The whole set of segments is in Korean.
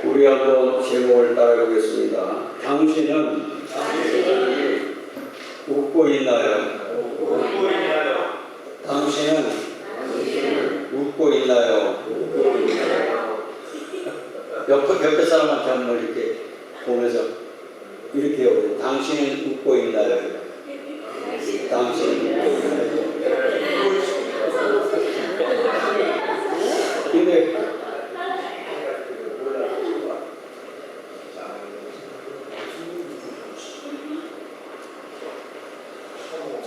우리 한번 제목을 따라가겠습니다. 당신은 웃고 있나요? 당신은 웃고 있나요? 옆에 사람한테 한번 이렇게 보면서 이렇게 해요. 당신은 웃고 있나요? 당신은 웃고 있나요? 근데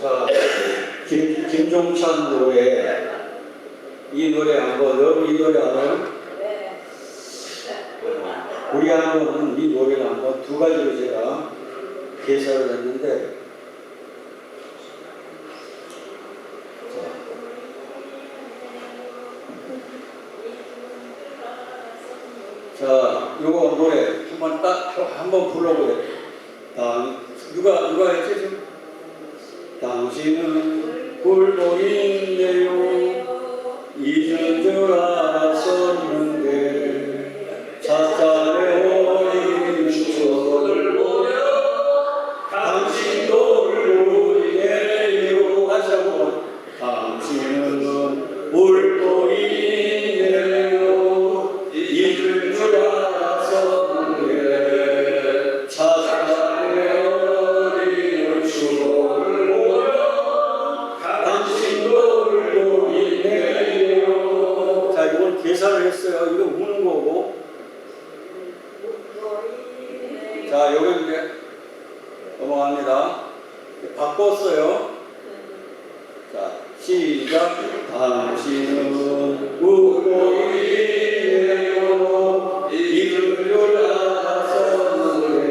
자, 김종찬 노래, 이 노래 한번, 여러분 이 노래 알아요? 우리 한번은 이 노래를 한번 두 가지로 제가 개설을 했는데, 자, 요거 노래 한번 불러보래. 누가 했지 지금? 당신은 울고 있네요. 잊은 줄 알았었는데 사탄의 어린 추억을 보며 당신도 울고 있네요. 다시 한번. 당신은 울고 있네요. 잊은 줄 알았었는데 사탄의 어린 추억을 계산을 했어요. 이거 우는 거고. 자, 여기 이제 넘어갑니다. 바꿨어요. 자, 시작. 당신은 웃고 있네요. 잊은 줄 알았었는데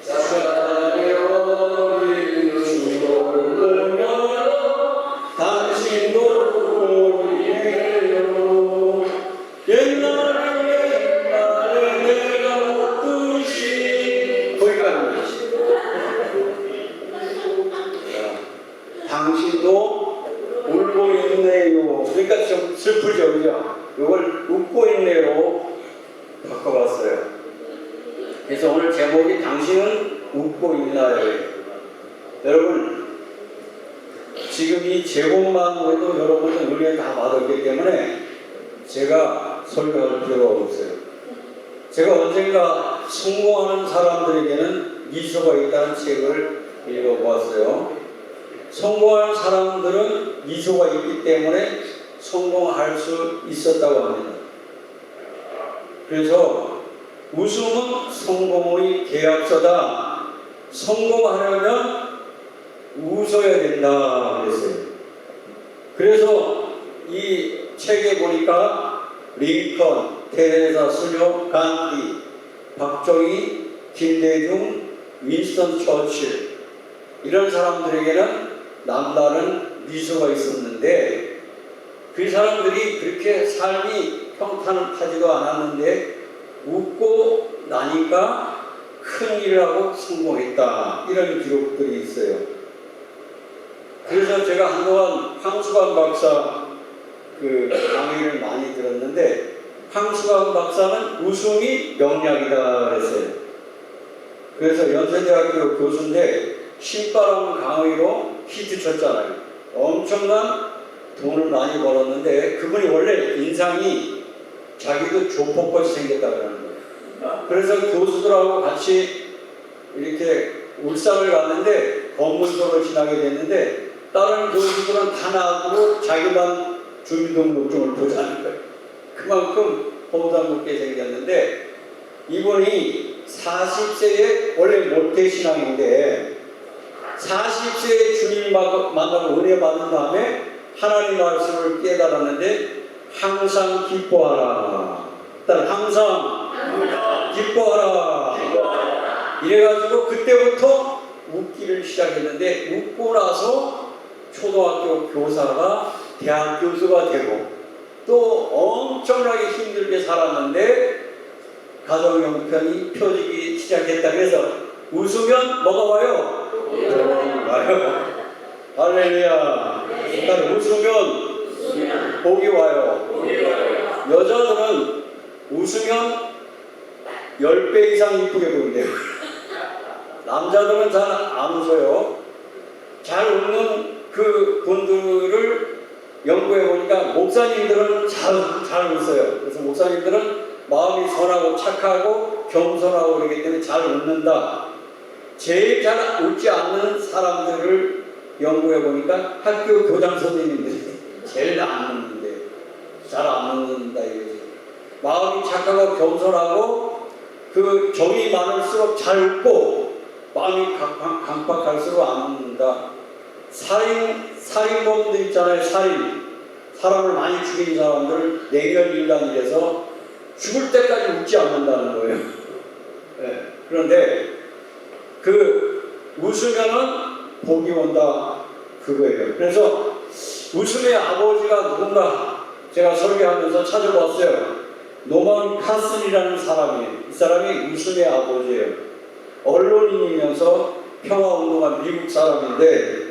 사탄의 어린 추억을 보며 당신도 웃고 있네요. 옛날에 내가 웃듯이 거기까지. 당신도 울고 있네요. 그러니까 좀 슬프죠, 그죠? 이걸 웃고 있네요 바꿔봤어요. 그래서 오늘 제목이 당신은 웃고 있나요? 여러분, 지금 이 제목만으로도 여러분은 은혜 다 받았기 때문에 제가 설명할 필요가 없어요. 제가 언젠가 성공하는 사람들에게는 미소가 있다는 책을 읽어보았어요. 성공하는 사람들은 미소가 있기 때문에 성공할 수 있었다고 합니다. 그래서 웃음은 성공의 계약서다. 성공하려면 웃어야 된다 그랬어요. 그래서 이 책에 보니까 링컨, 테레사 수녀, 간디, 박정희, 김대중, 윈스턴 처칠 이런 사람들에게는 남다른 미소가 있었는데 그 사람들이 그렇게 삶이 평탄하지도 않았는데 웃고 나니까 큰 일을 하고 성공했다. 이런 기록들이 있어요. 그래서 제가 한동안 황수관 박사 강의를 많이 들었는데 황수관 박사는 웃음이 명약이다 그랬어요. 그래서 연세대학교 교수인데 신바람 강의로 히트 쳤잖아요. 엄청난 돈을 많이 벌었는데 그분이 원래 인상이 자기도 조폭같이 생겼다 그러는 거예요. 그래서 교수들하고 같이 이렇게 울산을 갔는데 검문소를 지나게 됐는데 다른 교수들은 다 나가고 자기만 주민등록증을 보자는 거예요. 그만큼 험상궂게 생겼는데 이분이 40세에 원래 모태신앙인데 40세에 주님 만나고 은혜 받은 다음에 하나님 말씀을 깨달았는데 항상 기뻐하라. 일단 항상 기뻐하라. 이래가지고 그때부터 웃기를 시작했는데 웃고 나서 초등학교 교사가 대학 교수가 되고 또 엄청나게 힘들게 살았는데 가정 형편이 펴지기 시작했다. 그래서 웃으면 뭐가 와요? 와요. 할렐루야. 일단 웃으면 복이 와요. 여자들은 웃으면 10배 이상 이쁘게 보인대요. 남자들은 잘 안 웃어요. 잘 웃는 그 분들을 연구해 보니까 목사님들은 잘 웃어요. 그래서 목사님들은 마음이 선하고 착하고 겸손하고 그러기 때문에 잘 웃는다. 제일 잘 웃지 않는 사람들을 연구해 보니까 학교 교장 선생님들이 제일 안 웃는데, 잘 안 웃는다 이거지. 마음이 착하고 겸손하고 그 정이 많을수록 잘 웃고, 마음이 강팍할수록 안 웃는다. 살인범들 있잖아요. 사람을 많이 죽인 사람들 내면인간이라서 죽을 때까지 웃지 않는다는 거예요. 네. 그런데 그 웃으면은 복이 온다 그거예요. 그래서 웃음의 아버지가 누군가 제가 설교하면서 찾아봤어요. 노만 카슨이라는 사람이에요. 이 사람이 웃음의 아버지예요. 언론인이면서 평화운동한 미국 사람인데,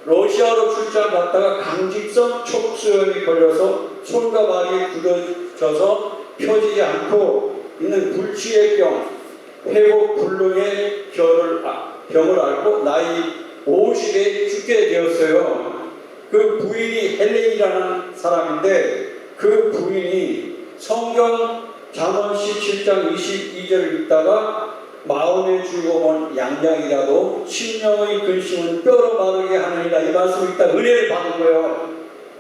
러시아로 출장 갔다가 강직성 촉수염이 걸려서 손과 발이 굳어져서 펴지지 않고 있는 불치의병, 회복불능의 병을 앓고 나이 50에 죽게 되었어요. 그 부인이 헬렌이라는 사람인데, 그 부인이 성경 잠언 17장 22절을 읽다가 마음의 즐거움은 양양이라도 심령의 근심은 뼈로 마르게 하느니라, 이 말씀을 읽다 은혜를 받은 거예요.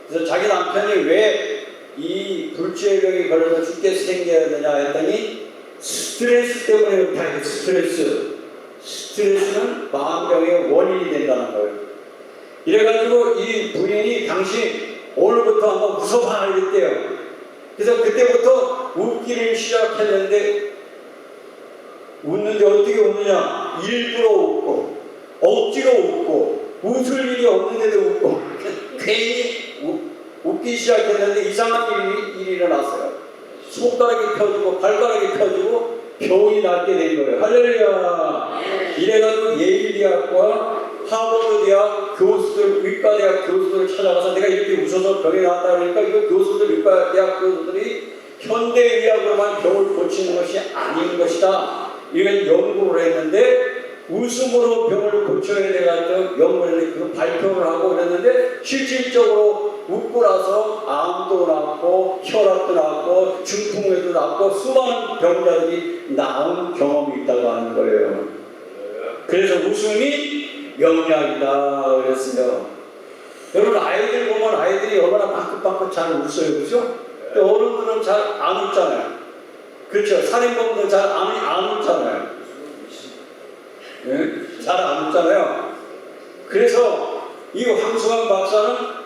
그래서 자기 남편이 왜 이 불치의병이 걸려서 죽게 생겨야 되냐 했더니 스트레스 때문에 그렇다. 스트레스는 마음병의 원인이 된다는 거예요. 이래가지고 이 부인이 당신 오늘부터 한번 웃어봐 이랬대요. 그래서 그때부터 웃기를 시작했는데, 웃는데 어떻게 웃느냐? 일부러 웃고 억지로 웃고 웃을 일이 없는데도 웃고 괜히 웃기 시작했는데 이상한 일이 일어났어요. 손가락이 펴지고 발가락이 펴지고 병이 낫게 된 거예요. 할렐루야. 이래가지고 예일대학과 하버드대학 교수들, 의과대학 교수들을 찾아가서 내가 이렇게 웃어서 병이 나왔다 그러니까 이거 교수들, 의과대학 교수들이 현대의학으로만 병을 고치는 것이 아닌 것이다, 이런 연구를 했는데, 웃음으로 병을 고쳐야 돼가지고 연구를 해서 그 발표를 하고 그랬는데, 실질적으로 웃고 나서 암도 낫고 혈압도 낫고 중풍에도 낫고 수많은 병자들이 나은 경험이 있다고 하는 거예요. 그래서 웃음이 영약이다 그랬어요. 여러분, 아이들 보면 아이들이 얼마나 방긋방긋 잘 웃어요, 그죠? 어른들은 잘 안 웃잖아요. 그렇죠? 살인범도 잘 안 웃잖아요. 네? 잘 안 웃잖아요. 그래서 이 황수광 박사는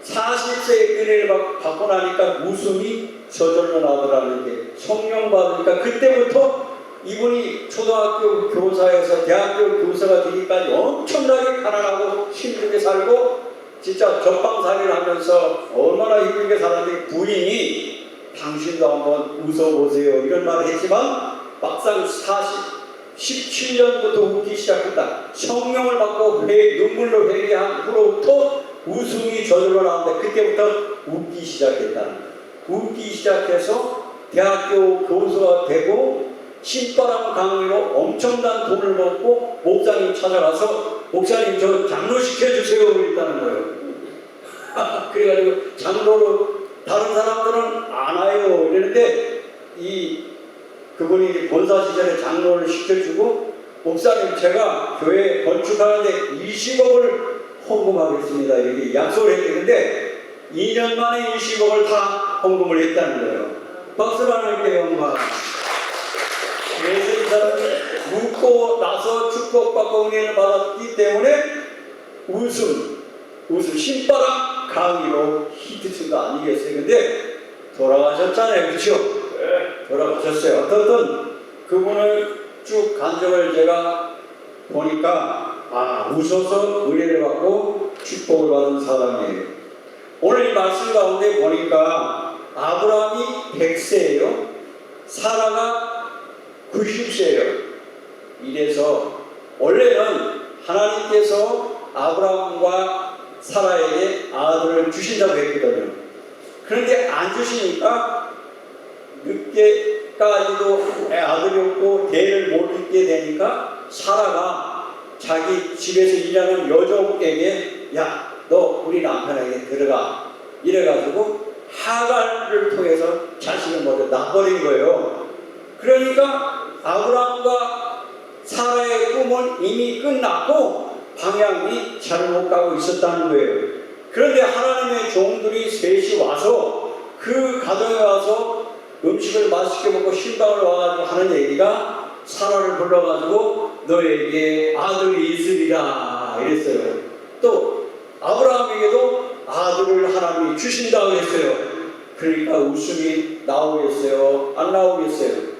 40세의 은혜를 받고 나니까 웃음이 저절로 나더라는 게, 성령 받으니까 그때부터 이분이 초등학교 교사에서 대학교 교사가 되기까지 엄청나게 가난하고 힘들게 살고 진짜 적방살이를 하면서 얼마나 힘들게 살았는데, 부인이 당신도 한번 웃어보세요 이런 말을 했지만 막상 17년부터 웃기 시작했다. 성령을 받고 눈물로 회개한 후로부터 웃음이 저절로 나오는데, 그때부터 웃기 시작했다는 거예요. 웃기 시작해서 대학교 교수가 되고 신바람 강의로 엄청난 돈을 벌고 목사님 찾아가서 목사님 저 장로 시켜주세요 그랬다는 거예요. 그래가지고 장로로 다른 사람들은 안 와요 이랬는데, 그분이 본사 시절에 장로를 시켜주고, 목사님 제가 교회 건축하는데 20억을 헌금하겠습니다 이렇게 약속을 했는데 2년 만에 20억을 다 헌금을 했다는 거예요. 박수를 할게요. 영광. 그래서 이 사람이 웃고 나서 축복받고 은혜를 받았기 때문에 웃음 신바람 강의로 히트친 거 아니겠어요? 근데 돌아가셨잖아요, 그렇죠? 돌아가셨어요. 어떤 그분을 쭉 간증을 제가 보니까 웃어서 은혜를 받고 축복을 받은 사람이에요. 오늘 이 말씀 가운데 보니까 아브라함이 100세예요. 사라가 90세예요. 이래서 원래는 하나님께서 아브라함과 사라에게 아들을 주신다고 했거든요. 그런데 안 주시니까 늦게 아버지까지도 아들이 없고 대를 못 잇게 되니까 사라가 자기 집에서 일하는 여종에게 야, 너 우리 남편에게 들어가 이래가지고 하갈을 통해서 자식을 먼저 낳아버린 거예요. 그러니까 아브라함과 사라의 꿈은 이미 끝났고 방향이 잘못 가고 있었다는 거예요. 그런데 하나님의 종들이 셋이 와서 그 가정에 와서 음식을 맛있게 먹고 신방을 와가지고 하는 얘기가 사라를 불러가지고 너에게 아들이 있으리라 이랬어요. 또 아브라함에게도 아들을 하나님이 주신다 그랬어요. 그러니까 웃음이 나오겠어요? 안 나오겠어요?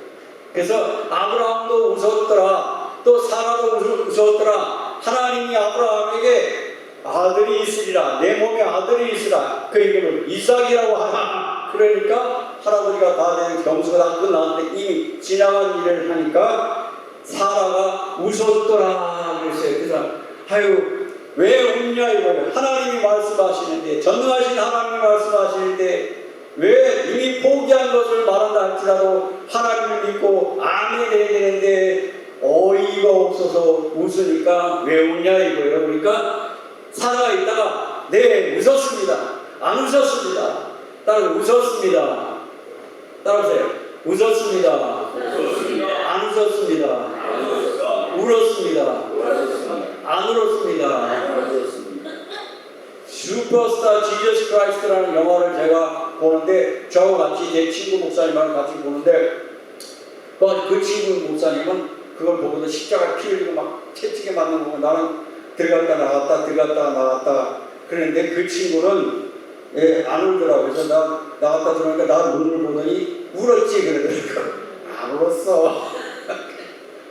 그래서 아브라함도 웃었더라. 또 사라도 웃었더라. 하나님이 아브라함에게 아들이 있으리라. 내 몸에 아들이 있으라. 그 이름을 이삭이라고 하나. 그러니까 할아버지가 다 된 경수가 다 끝났는데 이미 지나간 일을 하니까 사라가 웃었더라 그랬어요. 그래서 아유 왜 웃냐 이거예요. 하나님이 말씀하시는데 전능하신 하나님이 말씀하시는데 왜 이미 포기한 것을 말한다 할지라도 하나님을 믿고 아멘 해야 되는데 어이가 없어서 웃으니까 왜 웃냐 이거예요. 그러니까 사라가 있다가 네 웃었습니다. 안 웃었습니다. 따라서 웃었습니다. 따라하세요. 웃었습니다. 안 웃었습니다. 울었습니다. 안 울었습니다. 슈퍼스타 지저스 크라이스트라는 영화를 제가 보는데 저하고 같이 제 친구 목사님하고 같이 보는데 그 친구 목사님은 그걸 보고도 십자가 피 흘리고 막 채찍에 맞는 거 보고 나는 들어갔다 나갔다 그랬는데 그 친구는 안 울더라고요. 그래서 나 나갔다 들어오니까 나 눈을 보더니 울었지 그러더라고요. 안 울었어.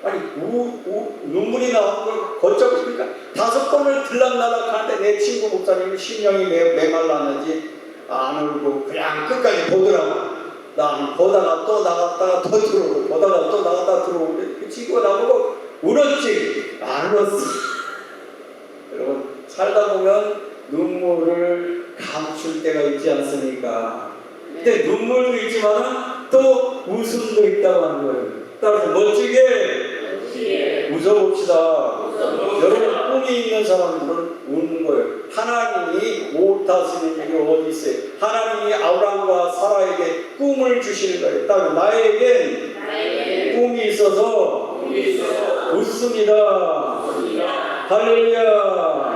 아니 눈물이 나오는 걸 거쳐고 있으니까 5번을 들락날락 하는데 내 친구 목사님이 심령이 메말랐는지 안 울고 그냥 끝까지 보더라고. 나는 보다가 또 나갔다가 또 들어오고 보다가 또 나갔다가 들어오는데 그 친구가 나보고 울었지. 안 울었어. 여러분 살다 보면 눈물을 감출 때가 있지 않습니까? 근데 눈물도 있지만 또 웃음도 있다고 하는 거예요. 따라서 멋지게 웃어봅시다. 여러분 꿈이 있는 사람들은 웃는 거예요. 하나님이 못 하시는 일이 어디 있어요? 하나님이 아브라함과 사라에게 꿈을 주시는 거예요. 따라서 나에겐 꿈이 있어서 웃습니다. 할렐루야.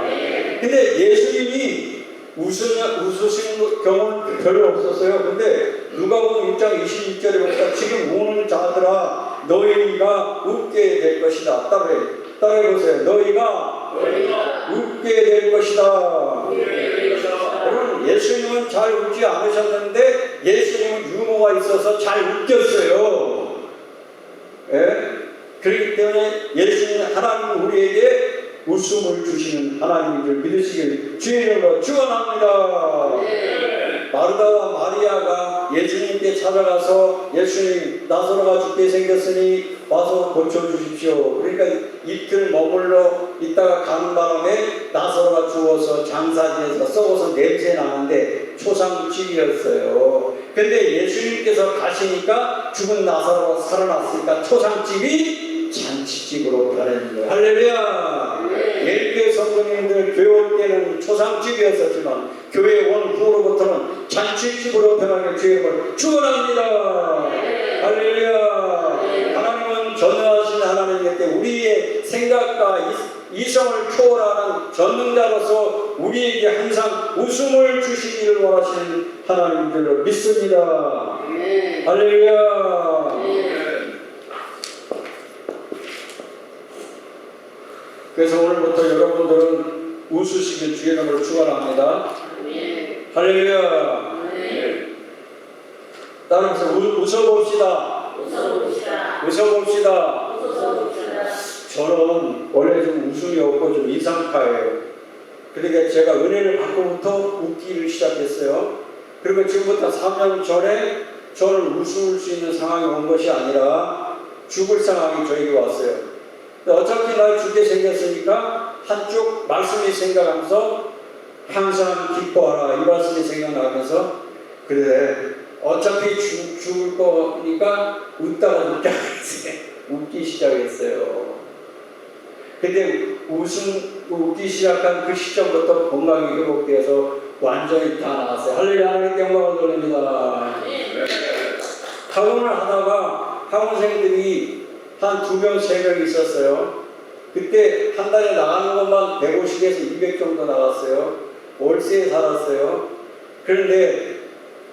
근데 예수님이 웃으시는 경우는 별로 없었어요. 근데 누가복음 6장 22절에 보니까 지금 우는 자들아 너희가 웃게 될 것이다. 따라해보세요. 너희가 웃게 될 것이다. 여러분 예수님은 잘 웃지 않으셨는데 예수님은 유머가 있어서 잘 웃겼어요. 예? 그렇기 때문에 예수님 하나님은 우리에게 웃음을 주시는 하나님인 줄 믿으시길 주의 이름으로 축원합니다. 마르다와 마리아가 예수님께 찾아가서 예수님 나사로가 죽게 생겼으니 와서 고쳐주십시오. 그러니까 이틀 머물러 있다가 가는 바람에 나사로가 죽어서 장사지에서 썩어서 냄새 나는데 초상집이었어요. 근데 예수님께서 가시니까 죽은 나사로가 살아났으니까 초상집이 잔치집으로 변했는 거예요. 할렐루야. 예일교회 성도님들 교회 올 때는 초상집이었었지만 교회 온 후로부터는 잔치집으로 변하게 주님을 축원합니다. 할렐루야. 하나님은 전능하신 하나님이기 때문에 우리의 생각과 이성을 초월하는 전능자로서 우리에게 항상 웃음을 주시기를 원하시는 하나님인 줄로 믿습니다. 할렐루야. 그래서 오늘부터 여러분들은 웃으시길 주의 이름으로 축원합니다. 할렐루야. 따라서 웃어봅시다. 웃어봅시다. 저는 원래 좀 웃음이 없고 좀 인상파예요. 그러니까 제가 은혜를 받고부터 웃기를 시작했어요. 그리고 지금부터 3년 전에 저는 웃을 수 있는 상황이 온 것이 아니라 죽을 상황이 저에게 왔어요. 어차피 날 죽게 생겼으니까 한쪽 말씀이 생각하면서 항상 기뻐하라 이 말씀이 생각나면서 그래 어차피 죽을 거니까 웃다가 웃기 시작했어요. 근데 웃기 시작한 그 시점부터 건강이 회복되어서 완전히 다 나았어요. 할렐루야, 하나님께 영광을 돌립니다. 학원을 하다가 학원생들이 한 2명, 3명 있었어요. 그때 한 달에 나가는 것만 150에서 200 정도 나갔어요. 월세에 살았어요. 그런데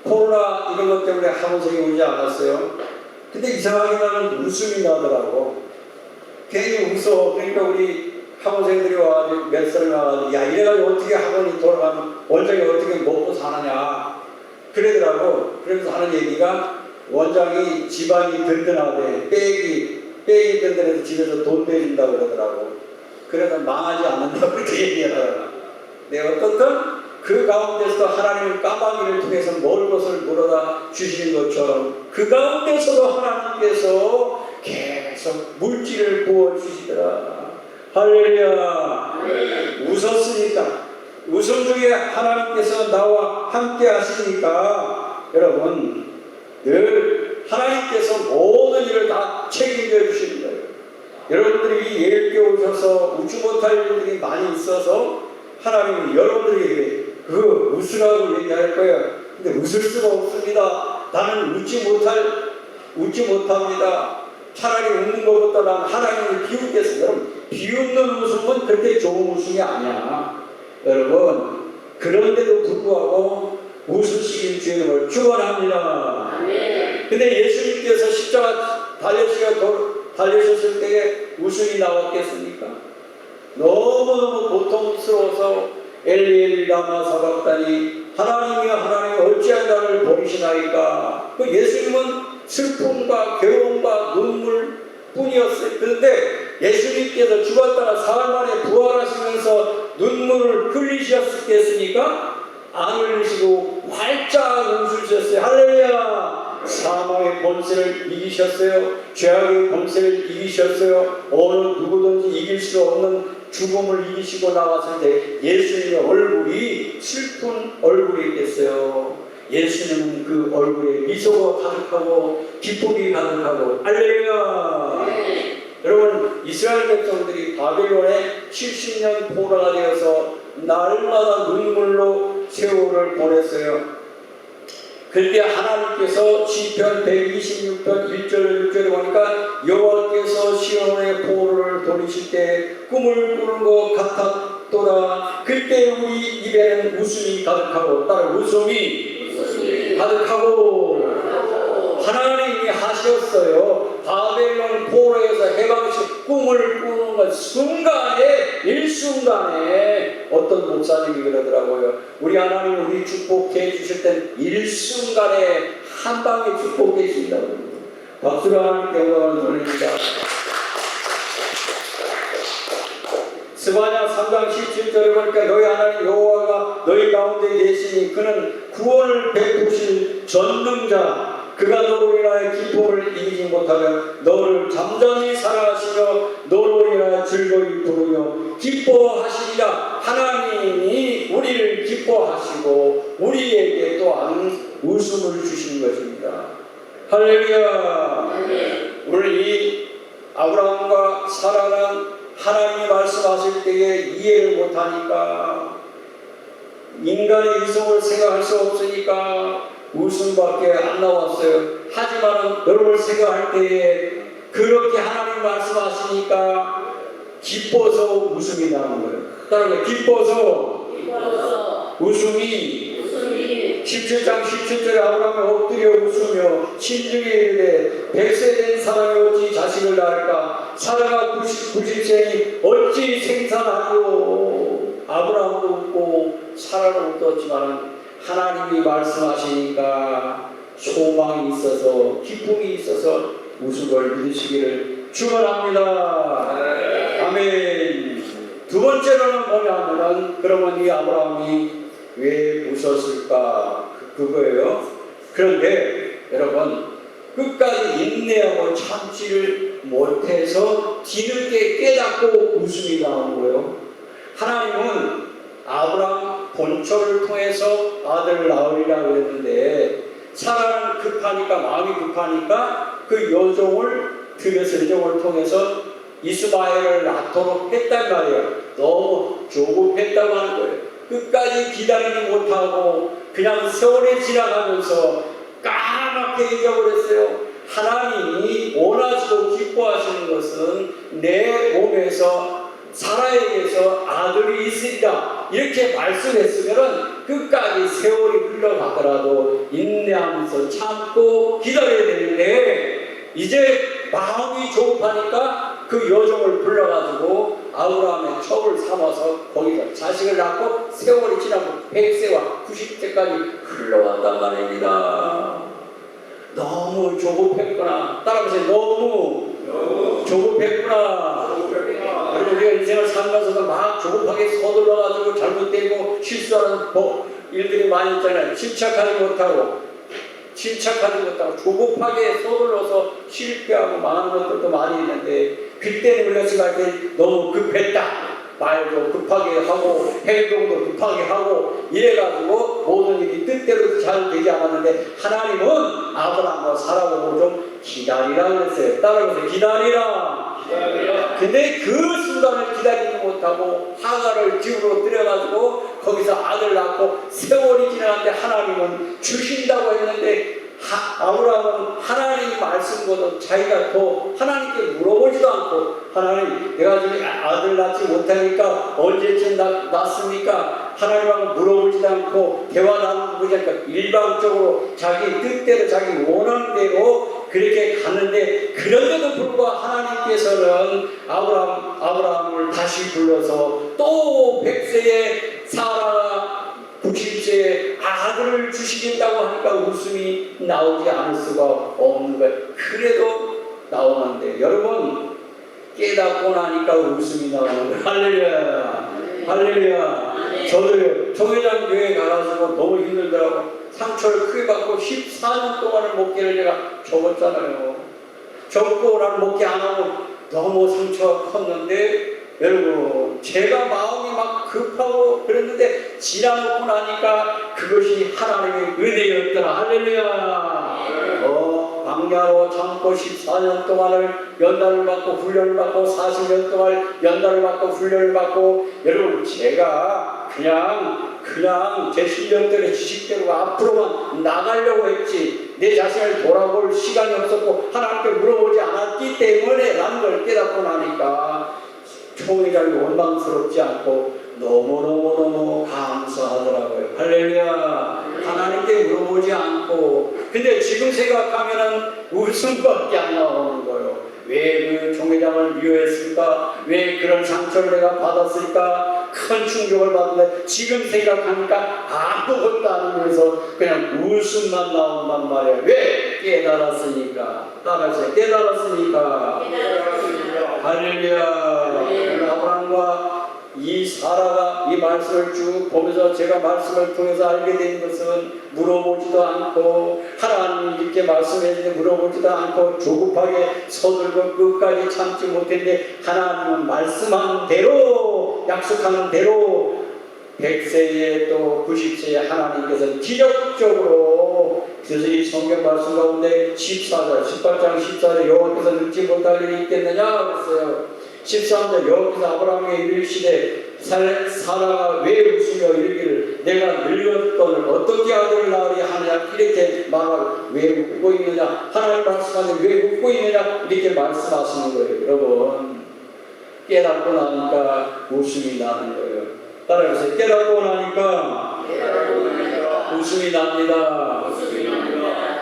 코로나 이런 것 때문에 학원생이 오지 않았어요. 근데 이상하게 나는 웃음이 나더라고. 괜히 웃어. 그러니까 우리 학원생들이 와가지고 몇 사람이 와가지고 야, 이래가지고 어떻게 학원이 돌아가면 원장이 어떻게 먹고 사느냐 그러더라고. 그러면서 하는 얘기가 원장이 집안이 든든하대. 백이 든든해서 집에서 돈 내준다고 그러더라고. 그래서 망하지 않는다고 그렇게 얘기하더라고. 내가 어떻든 그 가운데서도 하나님의 까마귀를 통해서 먹을 것을 물어다 주시는 것처럼 그 가운데서도 하나님께서 계속 물질을 부어주시더라. 할렐루야. 웃었으니까, 웃음 중에 하나님께서 나와 함께 하시니까 여러분 늘 하나님께서 모든 일을 다 책임져 주시는 거예요. 여러분들이 예일교회 오셔서 웃지 못할 일들이 많이 있어서 하나님은 여러분들에게 그 웃으라고 얘기할 거예요. 근데 웃을 수가 없습니다. 나는 웃지 못합니다. 차라리 웃는 것보다 나는 하나님을 비웃겠어요. 여러분, 비웃는 웃음은 그렇게 좋은 웃음이 아니야. 여러분, 그런데도 불구하고 웃으시길 주님을 축원합니다. 근데 예수님께서 십자가 달리셨을 때에 웃음이 나왔겠습니까? 너무너무 고통스러워서 엘리 라마 사박다니 하나님이여 하나님 어찌하여 나를 버리시나이까. 그 예수님은 슬픔과 괴로움과 눈물 뿐이었어요. 그런데 예수님께서 죽었다가 사흘 만에 부활하시면서 눈물을 흘리셨겠습니까? 안 흘리시고 활짝 웃으셨어요. 할렐루야. 사망의 권세를 이기셨어요. 죄악의 권세를 이기셨어요. 어느 누구든지 이길 수 없는 죽음을 이기시고 나왔을 때 예수님의 얼굴이 슬픈 얼굴이겠어요. 예수님은 그 얼굴에 미소가 가득하고 기쁨이 가득하고 할렐루야. 여러분, 이스라엘 백성들이 바벨론에 70년 포로가 되어서 날마다 눈물로 세월을 보냈어요. 그때 하나님께서 시편 126편 1절 6절에 보니까 여호와께서 시온의 포로를 돌리실 때 꿈을 꾸는 것 같았더라. 그때 우리 입에는 웃음이 가득하고 따라 웃음이 가득하고 하나님이 하셨어요. 바벨론 포로에서 해방식 꿈을 꾸는 것 순간에 일순간에 어떤 목사님이 그러더라고요. 우리 하나님 우리 축복해 주실 땐 일순간에 한 방에 축복해 주신다고. 박수로 하나님께 영광을 돌립니다. 스바냐 3장 17절에 보니까 너희 하나님 여호와가 너희 가운데 계시니 그는 구원을 베푸실 전능자. 그가 너로 인하여 기쁨을 이기지 못하면 너를 잠잠히 사랑하시며 너로 인하여 즐거이 부르며 기뻐하시리라. 하나님이 우리를 기뻐하시고 우리에게 또한 웃음을 주시는 것입니다. 할렐루야. 오늘 이 아브라함과 사라는 하나님이 말씀하실 때에 이해를 못하니까 인간의 이성을 생각할 수 없으니까 웃음밖에 안 나왔어요. 하지만 여러분을 생각할 때에 그렇게 하나님 말씀하시니까 기뻐서 웃음이 나는 거예요. 따라서 기뻐서 웃음이 17장 17절에 아브라함이 엎드려 웃으며 신중히 이르되 100세 된 사람이 어찌 자식을 낳을까. 사라가 90세니 어찌 생산하리요. 아브라함도 웃고 사라도 웃었지만 하나님이 말씀하시니까 소망이 있어서 기쁨이 있어서 웃음을 믿으시기를 축원합니다. 아멘. 두 번째로는 뭐냐면은 그러면 이 아브라함이 왜 웃었을까 그거예요. 그런데 여러분 끝까지 인내하고 참지를 못해서 뒤늦게 깨닫고 웃음이 나온 거예요. 하나님은 아브라함 본처를 통해서 아들을 낳으리라고 했는데 사라는 급하니까, 마음이 급하니까 그 여종을 들여서 여종을 통해서 이스마엘을 낳도록 했단 말이에요. 너무 조급했다고 하는 거예요. 끝까지 기다리지 못하고 그냥 세월이 지나가면서 까맣게 잊어버렸어요. 하나님이 원하시고 기뻐하시는 것은 내 몸에서 사라에게서 아들이 있으리라 이렇게 말씀했으면 끝까지 세월이 흘러가더라도 인내하면서 참고 기다려야 되는데, 이제 마음이 조급하니까 그 여종을 불러가지고 아브라함의 첩을 삼아서 거기서 자식을 낳고 세월이 지나고 100세와 90세까지 흘러간단 말입니다. 너무 조급했구나. 따라하세요. 너무 조급했구나. 그리고 우리가 인생을 살면서도 막 조급하게 서둘러가지고 잘못되고 실수하는 일들이 많이 있잖아요. 침착하지 못하고 조급하게 서둘러서 실패하고 망하는 것들도 많이 있는데, 그때는 우리가 생각할 때 너무 급했다. 말도 급하게 하고 행동도 급하게 하고 이래가지고 모든 일이 뜻대로 잘 되지 않았는데, 하나님은 아브라함과 사라보고 좀 기다리라 그랬어요. 따라서 기다리라. 근데 그 순간을 기다리지 못하고 하가를 집으로 들여가지고 거기서 아들 낳고 세월이 지나는데 하나님은 주신다고 했는데, 아브라함은 하나님 말씀보다 자기가 더 하나님께 물어보지도 않고, 하나님 내가 지금 아들 낳지 못하니까 언제쯤 낳습니까? 하나님하고 물어보지도 않고 대화 나누고 보니까 일방적으로 자기 뜻대로 자기 원하는 대로 그렇게 가는데, 그런데도 불구하고 하나님께서는 아브라함을 다시 불러서 또 100세에 사라가 90세에 아들을 주시겠다고 하니까 웃음이 나오지 않을 수가 없는 거예요. 그래도 나오는데, 여러분 깨닫고 나니까 웃음이 나오는 거예요. 할렐루야. 할렐루야. 저도요, 정회장 교회 가가지고 너무 힘들더라고. 상처를 크게 받고 14년 동안을 목회를 제가 접었잖아요. 접고 나는 목회 안 하고 너무 상처가 컸는데, 여러분 제가 마음이 막 급하고 그랬는데 지나놓고 나니까 그것이 하나님의 은혜였더라. 할렐루야. 광야로 참고 14년 동안을 연단을 받고 훈련을 받고 40년 동안 연단을 받고 훈련을 받고, 여러분 제가 그냥 제 실력대로 지식대로 앞으로만 나가려고 했지 내 자신을 돌아볼 시간이 없었고 하나님께 물어보지 않았기 때문에 라는 걸 깨닫고 나니까 총회장이 원망스럽지 않고 너무너무 감사하더라고요. 할렐루야. 하나님께 물어보지 않고. 근데 지금 생각하면은 웃음밖에 안 나오는 거예요. 왜 그 총회장을 미워했을까? 왜 그런 상처를 내가 받았을까? 큰 충격을 받는데 지금 생각하니까 아무것도 아니면서 그냥 웃음만 나온단 말이에요. 왜? 깨달았으니까. 따라서 깨달았으니까. 할렐루야. 아브라함과 이 사라가 이 말씀을 쭉 보면서 제가 말씀을 통해서 알게 된 것은 물어보지도 않고, 하나님이 이렇게 말씀해주는데 물어보지도 않고 조급하게 서둘고 끝까지 참지 못했는데, 하나님은 말씀한 대로 약속하는 대로 100세에 또 90세에 하나님께서는 기적적으로, 그래서 이 성경 말씀 가운데 18장 14절에 여호와께서 늙지 못할 일이 있겠느냐 그랬어요. 13절 여호와께서 아브라함에게 이르시되 사라가 왜 웃으며 이르기를 내가 늙었거늘 어떻게 아들을 낳으리 하느냐 이렇게 말하고, 왜 웃고 있느냐, 하나님 말씀하는데 왜 웃고 있느냐 이렇게 말씀하시는 거예요. 여러분 깨닫고 나니까 웃음이 나는 거예요. 따라해보세요. 깨닫고 나니까 웃음이 납니다.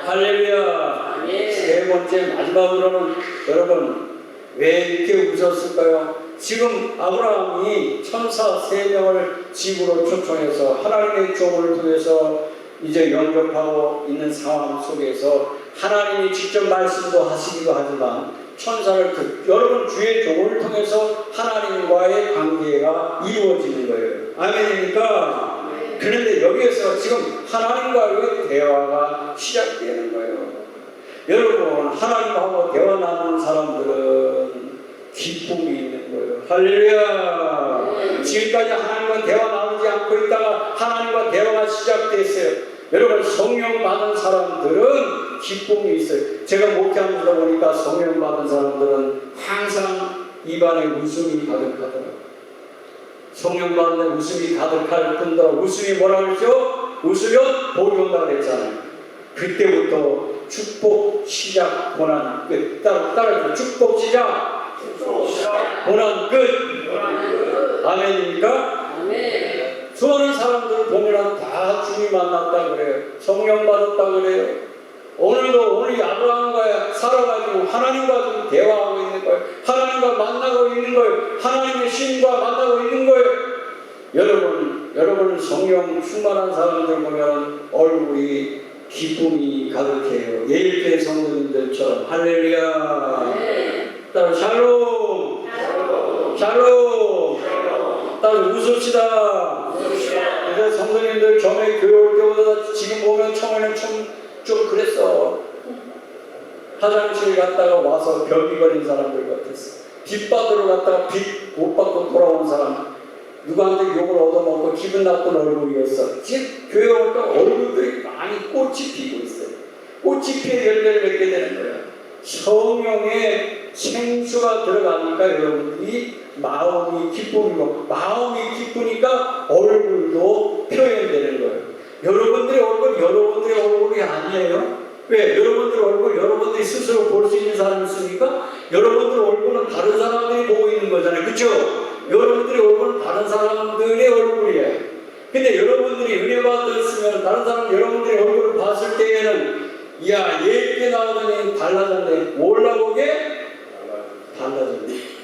할렐루야. 세 번째 마지막으로는 여러분 왜 이렇게 웃었을까요? 지금 아브라함이 천사 3명을 집으로 초청해서 하나님의 종을 통해서 이제 영접하고 있는 상황 속에서 하나님이 직접 말씀도 하시기도 하지만 천사를 여러분 주의 종을 통해서 하나님과의 관계가 이루어지는 거예요. 아멘입니까? 그런데 여기에서 지금 하나님과의 대화가 시작되는 거예요. 여러분 하나님하고 대화 나누는 사람들은 기쁨이 있는 거예요. 할렐루야. 지금까지 하나님과 대화 나누지 않고 있다가 하나님과 대화가 시작됐어요. 여러분 성령 받은 사람들은 기쁨이 있어요. 제가 목회하면서 보니까 성령 받은 사람들은 항상 입안에 웃음이 가득하더라고요. 성령 받는 웃음이 가득할 뿐더러 웃음이 뭐라 그랬죠? 웃으면 복이 온다고 그랬잖아요. 그때부터 축복 시작 고난 끝. 따라서 축복 시작 고난 끝. 아멘입니까? 아멘. 수많은 사람들 보면 다 주님 만났다 그래요. 성령 받았다 그래요. 오늘 아브라함과 살아가지고 하나님과 좀 대화하고 있는 거예요. 하나님과 만나고 있는 거예요. 하나님의 신과 만나고 있는 거예요. 여러분 성령 충만한 사람들 보면 얼굴이 기쁨이 가득해요. 예일교회 성도님들처럼. 할렐루야. 따로 샬롬. 샬롬. 따로 웃읍시다. 그래서 성도님들 전에 교회 올 때보다 지금 보면 처음에는 좀 그랬어. 화장실 갔다가 와서 변비 걸린 사람들 같았어. 빚 받으러 갔다가 빚 못 받고 돌아온 사람. 누구한테 욕을 얻어먹고 기분 나쁜 얼굴이었어. 지금 교회 오니까 얼굴들이 많이 꽃이 피고 있어요. 꽃이 피어 열매를 맺게 되는 거예요. 성령의 생수가 들어가니까 여러분들이 마음이 기쁨이고, 마음이 기쁘니까 얼굴도 표현되는 거예요. 여러분들의 얼굴이 아니에요. 왜? 여러분들의 얼굴 여러분들이 스스로 볼 수 있는 사람이 있습니까? 여러분들의 얼굴은 다른 사람들이 보고 있는 거잖아요. 그렇죠? 여러분들의 얼굴은 다른 사람들의 얼굴이에요. 근데 여러분들이 은혜 받았으면 다른 사람 여러분들의 얼굴을 봤을 때에는 야, 예쁘게 나오더니 달라졌네. 몰라보게 달라졌네.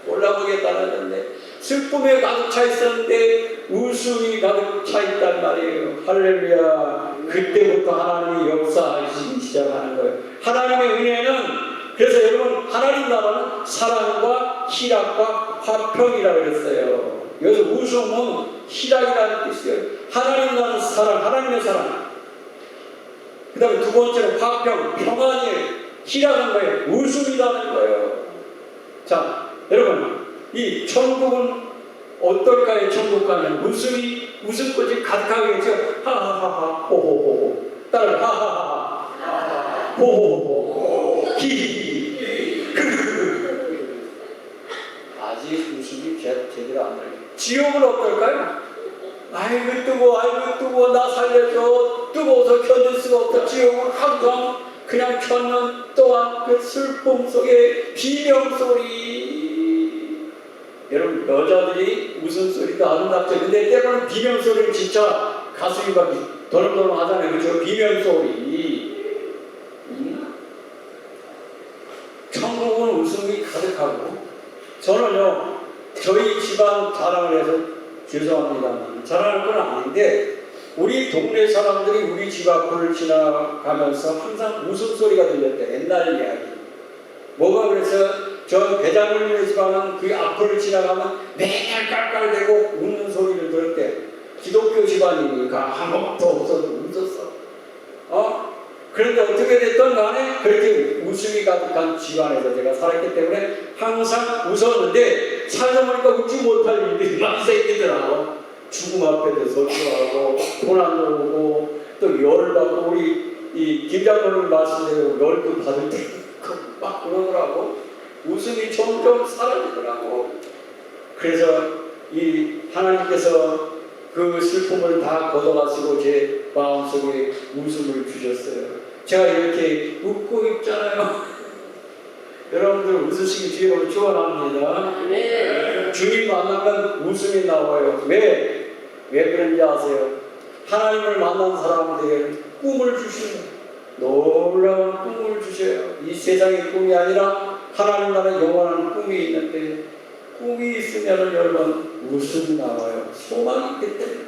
몰라보게 달라졌네. 슬픔에 가득 차 있었는데 웃음이 가득 차 있단 말이에요. 할렐루야. 그때부터 하나님이 역사하시기 시작하는 거예요. 하나님의 은혜는, 그래서 여러분 하나님 나라는 사랑과 희락과 화평이라 그랬어요. 여기서 웃음은 희락이라는 뜻이에요. 하나님 나라는 사랑, 하나님의 사랑. 그 다음에 두 번째는 화평, 평안이에요. 희락은 거예요. 웃음이라는 거예요. 자, 여러분 이 천국은 어떨까요? 천국 가면 웃음꽃이 가득하겠죠. 하하하하 호호호호. 따라 하하하하 호호호호 히히히. 아직 웃음이 제대로 안 나요. 지옥은 어떨까요? 아이고 뜨거워 나 살려줘. 뜨거워서 견딜 수가 없다. 지옥은 항상 그냥 켜는 또한 그 슬픔 속에 비명소리. 여러분 여자들이 웃음소리도 아름답죠. 근데 때로는 비명소리는 진짜 가슴이 막 더렁더렁 하잖아요. 그렇죠? 비명소리. 천국은 웃음이 가득하고, 저는요 저희 집안 자랑을 해서 죄송합니다만 자랑할 건 아닌데, 우리 동네 사람들이 우리 집 앞을 지나가면서 항상 웃음소리가 들렸대. 옛날 이야기. 뭐가 그래서 저 대장님네 집안은 그 앞을 지나가면 매일 깔깔대고 웃는 소리를 들었대. 기독교 집안이니까 아무것도 없어도 웃었어. 그런데 어떻게 됐든 간에 그렇게 웃음이 가득한 집안에서 제가 살았기 때문에 항상 웃었는데, 살다 보니까 웃지 못할 일들이 많이 생기더라고. 죽음 앞에도 서주하고 고난도 오고 또 열받고, 우리 이 김장로님 말씀대로 열도 받을 때 막 그러더라고. 웃음이 점점 사라지더라고. 그래서 이 하나님께서 그 슬픔을 다 걷어가시고 제 마음속에 웃음을 주셨어요. 제가 이렇게 웃고 있잖아요. 여러분들 웃으시기 주님을 축원합니다. 네. 주님 만나면 웃음이 나와요. 왜 그런지 아세요? 하나님을 만난 사람들에게 꿈을 주시는, 놀라운 꿈을 주셔요. 이 세상의 꿈이 아니라 하나님 나라의 영원한 꿈이 있는데, 꿈이 있으면 여러분 웃음이 나와요. 소망이 있기 때문에.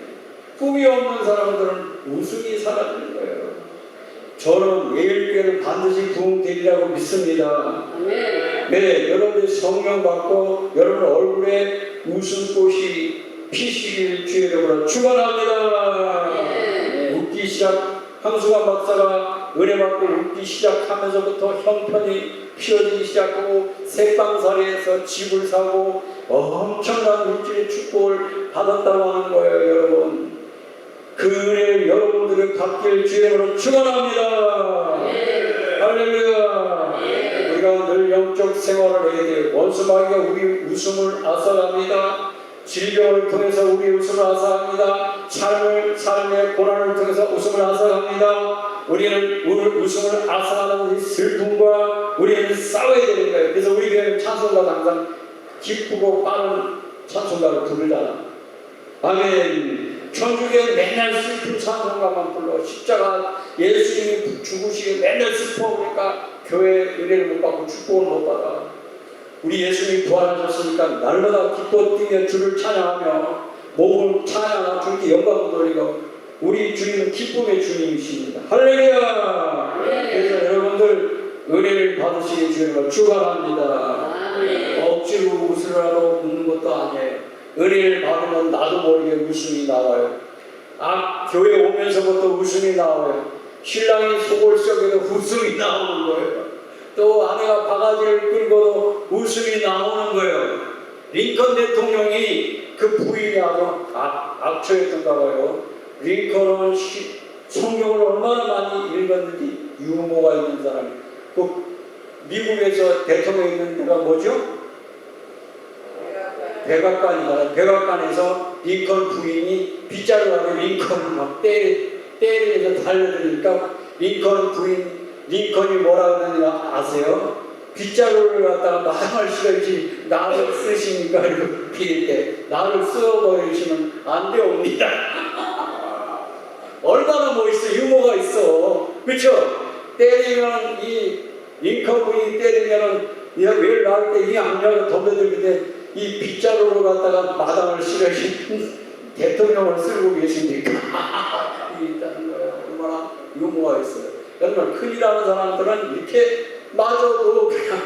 꿈이 없는 사람들은 웃음이 사라지는 거예요. 저는 예일교회는 반드시 부흥되리라고 믿습니다. 네, 여러분들 성령 받고 여러분 얼굴에 웃음꽃이 피시길 주의 이름으로 축원합니다. 웃기 시작, 황수관 박사가 은혜 받고 웃기 시작하면서부터 형편이 피어지기 시작하고 새빵살이에서 집을 사고 엄청난 물질의 축복을 받았다고 하는 거예요, 여러분. 그 은혜를 여러분들이 받길 주의 이름으로 축원합니다. 할렐루야. 우리가 늘 영적 생활을 해야 돼요. 원수마귀가 우리 웃음을 앗아갑니다. 질병을 통해서 우리 웃음을 앗아갑니다. 삶의 고난을 통해서 웃음을 앗아갑니다. 우리는 웃음을 앗아가는 이 슬픔과 우리는 싸워야 되는 거예요. 그래서 우리 교회는 찬송가가 항상 기쁘고 빠른 찬송가를 부르잖아. 아멘. 천주교는 맨날 슬픈 찬송가만 불러. 십자가 예수님이 죽으시고 맨날 슬퍼. 그러니까 교회 은혜를 못 받고 축복을 못 받아. 우리 예수님이 부활하셨으니까 날마다 기뻐 뛰며 주를 찬양하며 몸을 찬양하며 주님께 영광을 돌리고 우리 주님은 기쁨의 주님이십니다. 할렐루야. 그래서 여러분들 은혜를 받으시기 주님을 축원합니다. 억지로 웃으라고 웃는 것도 아니에요. 은혜를 받으면 나도 모르게 웃음이 나와요. 교회 오면서부터 웃음이 나와요. 신랑이 속을 썩여도 웃음이 나오는 거예요. 또 아내가 바가지를 끌고도 웃음이 나오는 거예요. 링컨 대통령이 그 부인이 아주 악처였던가 봐요. 링컨은 성경을 얼마나 많이 읽었는지 유머가 있는 사람이. 그 미국에서 대통령이 있는 데가 뭐죠? 백악관이잖아요. 백악관에서 링컨 부인이 빗자루 가지고 링컨을 막 때리면서 달려드니까 링컨이 뭐라 그러느냐 아세요? 빗자루를 갖다가 마당을 실어야지 나를 쓰시니까 이렇게 빌 때 나를 써버리시면 안 되옵니다. 얼마나 멋있어. 유머가 있어. 그렇죠? 때리면 이 링컨 부인이 때리면은 왜 나올 때 이 악령을 덤벼들기 때 이 빗자루로 갖다가 마당을 실으신 대통령을 쓰고 계십니까? 이게 있다는 거예요. 얼마나 유머가 있어요. 정말 큰일 나는 사람들은 이렇게 마저도 그냥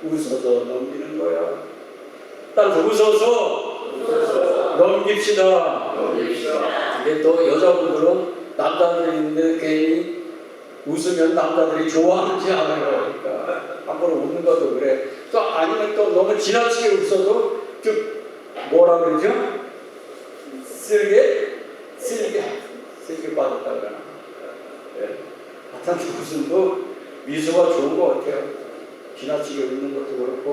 웃어서 넘기는 거야. 따라서 웃어서 넘깁시다. 근데 또 여자분들은 남자들이 있는데 괜히 웃으면 남자들이 좋아하는지 알아요. 그러니까 한번 웃는 것도 그래. 또 아니면 또 너무 지나치게 웃어도 좀 뭐라 그러죠? 쓸게 빠졌다 그러나. 하여튼 웃음도 미소가 좋은 것 같아요. 지나치게 웃는 것도 그렇고.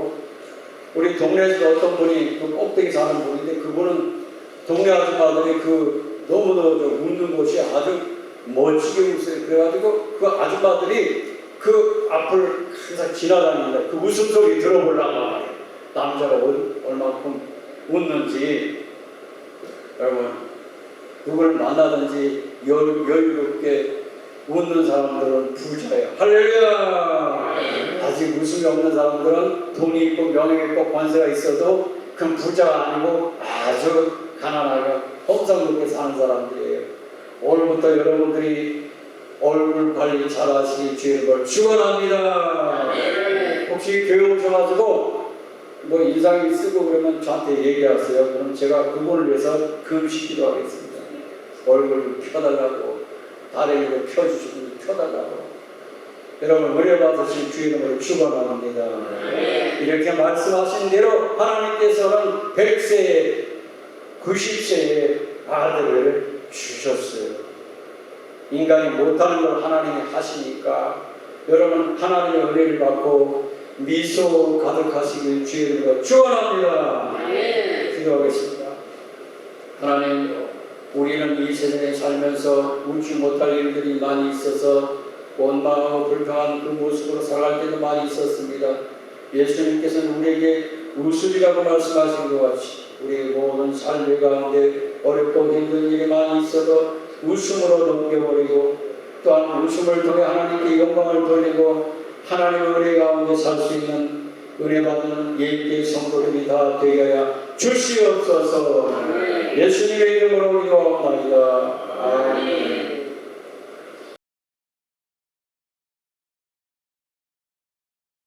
우리 동네에서 어떤 분이 그 꼭대기 사는 분인데 그분은 동네 아줌마들이 너무너무 웃는 곳이 아주 멋지게 웃어요. 그래가지고 그 아줌마들이 그 앞을 항상 지나다닙니다. 그 웃음소리 들어보려고 남자가 얼마큼 웃는지. 여러분 누굴 만나든지 여유롭게 웃는 사람들은 부자예요. 할렐루야. 아직 웃음이 없는 사람들은 돈이 있고 명예가 있고 관세가 있어도 그건 부자가 아니고 아주 가난하게 험상궂게 사는 사람들이에요. 오늘부터 여러분들이 얼굴 관리 잘 하시기 주의 걸 축원합니다. 혹시 교회 오셔가지고 뭐 인상이 쓰고 그러면 저한테 얘기하세요. 그럼 제가 그분을 위해서 금시기도 하겠습니다. 얼굴 펴달라고 다리를 펴주시고 펴달라고. 여러분 은혜 받으신 주의 이름으로 축원합니다. 이렇게 말씀하신 대로 하나님께서는 100세 90세의 아들을 주셨어요. 인간이 못하는 걸 하나님이 하시니까 여러분 하나님의 은혜를 받고 미소 가득하시길 주의 이름으로 축원합니다. 기도하겠습니다. 하나님, 우리는 이 세상에 살면서 웃지 못할 일들이 많이 있어서 원망하고 불평한 그 모습으로 살아갈 때도 많이 있었습니다. 예수님께서는 우리에게 웃으리라고 말씀하신 것 같이 우리 모든 삶의 가운데 어렵고 힘든 일이 많이 있어도 웃음으로 넘겨버리고 또한 웃음을 통해 하나님께 영광을 돌리고 하나님의 은혜 가운데 살 수 있는 은혜 받는 예의의 성도들이 다 되어야 주시옵소서. 예수님의 이름으로 기도합니다.